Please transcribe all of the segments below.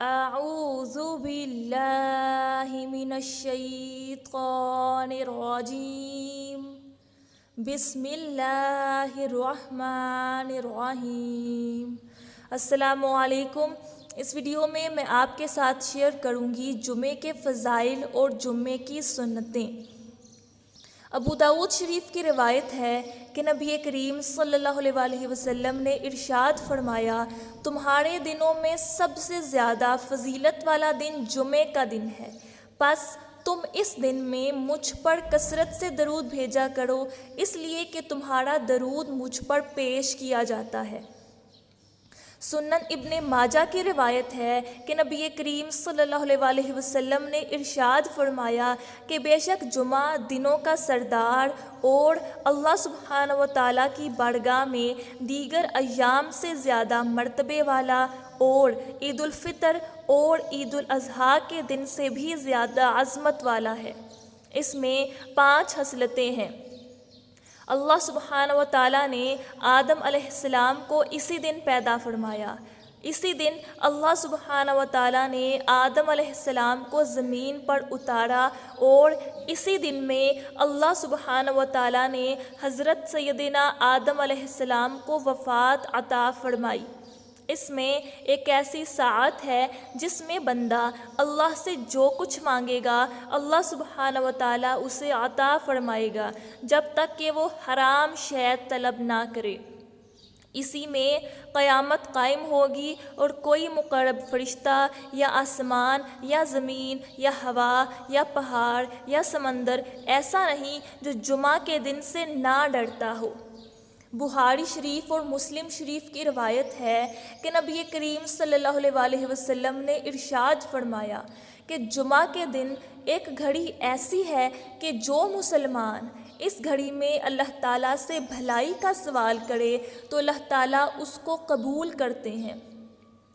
اعوذ باللہ من الشیطان الرجیم بسم اللہ الرحمن الرحیم۔ السلام علیکم۔ اس ویڈیو میں آپ کے ساتھ شیئر کروں گی جمعے کے فضائل اور جمعے کی سنتیں۔ ابو داؤد شریف کی روایت ہے کہ نبی کریم صلی اللہ علیہ وسلم نے ارشاد فرمایا، تمہارے دنوں میں سب سے زیادہ فضیلت والا دن جمعے کا دن ہے، پس تم اس دن میں مجھ پر کثرت سے درود بھیجا کرو، اس لیے کہ تمہارا درود مجھ پر پیش کیا جاتا ہے۔ سنن ابن ماجہ کی روایت ہے کہ نبی کریم صلی اللہ علیہ وسلم نے ارشاد فرمایا کہ بے شک جمعہ دنوں کا سردار اور اللہ سبحانہ و تعالیٰ کی بارگاہ میں دیگر ایام سے زیادہ مرتبے والا اور عید الفطر اور عید الاضحیٰ کے دن سے بھی زیادہ عظمت والا ہے۔ اس میں 5 خصلتیں ہیں۔ اللہ سبحانہ و تعالیٰ نے آدم علیہ السلام کو اسی دن پیدا فرمایا۔ اسی دن اللہ سبحانہ و تعالیٰ نے آدم علیہ السلام کو زمین پر اتارا اور اسی دن میں اللہ سبحانہ و تعالیٰ نے حضرت سیدنا آدم علیہ السلام کو وفات عطا فرمائی۔ اس میں ایک ایسی ساعت ہے جس میں بندہ اللہ سے جو کچھ مانگے گا اللہ سبحانہ و تعالیٰ اسے عطا فرمائے گا، جب تک کہ وہ حرام شے طلب نہ کرے۔ اسی میں قیامت قائم ہوگی اور کوئی مقرب فرشتہ یا آسمان یا زمین یا ہوا یا پہاڑ یا سمندر ایسا نہیں جو جمعہ کے دن سے نہ ڈرتا ہو۔ بخاری شریف اور مسلم شریف کی روایت ہے کہ نبی کریم صلی اللہ علیہ وسلم نے ارشاد فرمایا کہ جمعہ کے دن ایک گھڑی ایسی ہے کہ جو مسلمان اس گھڑی میں اللہ تعالیٰ سے بھلائی کا سوال کرے تو اللہ تعالیٰ اس کو قبول کرتے ہیں۔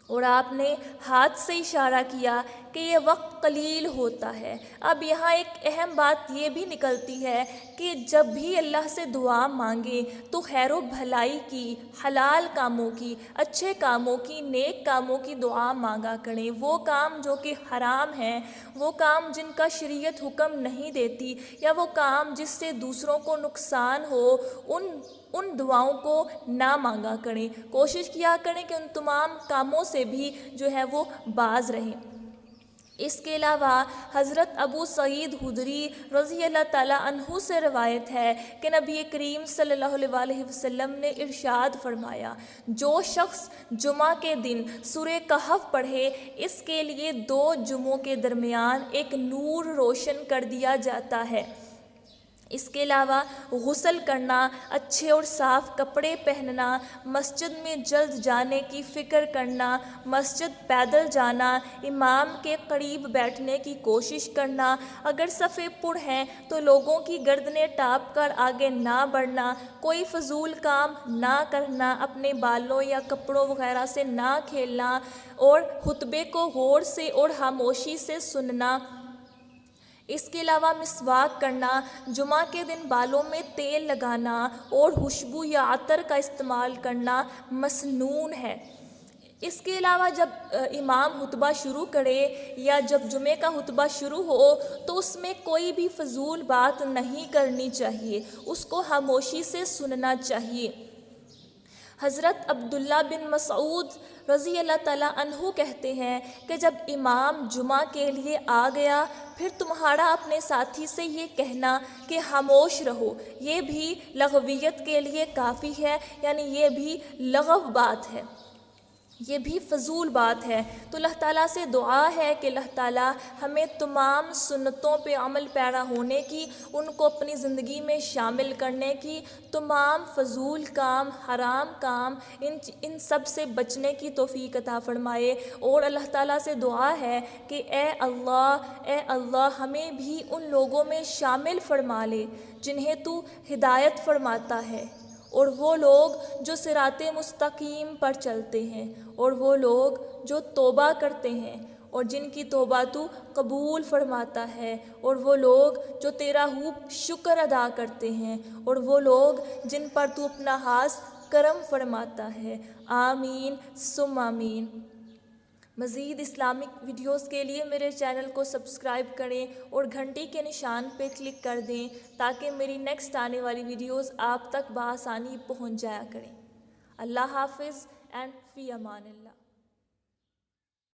اور آپ نے ہاتھ سے اشارہ کیا کہ یہ وقت قلیل ہوتا ہے۔ اب یہاں ایک اہم بات یہ بھی نکلتی ہے کہ جب بھی اللہ سے دعا مانگیں تو خیر و بھلائی کی، حلال کاموں کی، اچھے کاموں کی، نیک کاموں کی دعا مانگا کریں۔ وہ کام جو کہ حرام ہیں، وہ کام جن کا شریعت حکم نہیں دیتی، یا وہ کام جس سے دوسروں کو نقصان ہو، ان دعاؤں کو نہ مانگا کریں۔ کوشش کیا کریں کہ ان تمام کاموں سے بھی جو ہے وہ باز رہیں۔ اس کے علاوہ حضرت ابو سعید خدری رضی اللہ تعالیٰ عنہ سے روایت ہے کہ نبی کریم صلی اللہ علیہ وسلم نے ارشاد فرمایا، جو شخص جمعہ کے دن سورہ کہف پڑھے اس کے لیے 2 جمعوں کے درمیان ایک نور روشن کر دیا جاتا ہے۔ اس کے علاوہ غسل کرنا، اچھے اور صاف کپڑے پہننا، مسجد میں جلد جانے کی فکر کرنا، مسجد پیدل جانا، امام کے قریب بیٹھنے کی کوشش کرنا، اگر صفیں پر ہیں تو لوگوں کی گردنیں ٹاپ کر آگے نہ بڑھنا، کوئی فضول کام نہ کرنا، اپنے بالوں یا کپڑوں وغیرہ سے نہ کھیلنا، اور خطبے کو غور سے اور خاموشی سے سننا۔ اس کے علاوہ مسواک کرنا، جمعہ کے دن بالوں میں تیل لگانا اور خوشبو یا عطر کا استعمال کرنا مسنون ہے۔ اس کے علاوہ جب امام خطبہ شروع کرے یا جب جمعے کا خطبہ شروع ہو تو اس میں کوئی بھی فضول بات نہیں کرنی چاہیے، اس کو خاموشی سے سننا چاہیے۔ حضرت عبداللہ بن مسعود رضی اللہ تعالیٰ عنہ کہتے ہیں کہ جب امام جمعہ کے لیے آ گیا پھر تمہارا اپنے ساتھی سے یہ کہنا کہ خاموش رہو، یہ بھی لغویت کے لیے کافی ہے، یعنی یہ بھی لغو بات ہے، یہ بھی فضول بات ہے۔ تو اللہ تعالیٰ سے دعا ہے کہ اللہ تعالیٰ ہمیں تمام سنتوں پہ عمل پیرا ہونے کی، ان کو اپنی زندگی میں شامل کرنے کی، تمام فضول کام، حرام کام، ان سب سے بچنے کی توفیق عطا فرمائے۔ اور اللہ تعالیٰ سے دعا ہے کہ اے اللہ ہمیں بھی ان لوگوں میں شامل فرما لے جنہیں تو ہدایت فرماتا ہے، اور وہ لوگ جو صراط مستقیم پر چلتے ہیں، اور وہ لوگ جو توبہ کرتے ہیں اور جن کی توبہ تو قبول فرماتا ہے، اور وہ لوگ جو تیرا خوب شکر ادا کرتے ہیں، اور وہ لوگ جن پر تو اپنا خاص کرم فرماتا ہے۔ آمین ثم آمین۔ مزید اسلامک ویڈیوز کے لیے میرے چینل کو سبسکرائب کریں اور گھنٹی کے نشان پہ کلک کر دیں تاکہ میری نیکسٹ آنے والی ویڈیوز آپ تک بآسانی پہنچ جایا کریں۔ اللہ حافظ اینڈ فی امان اللہ۔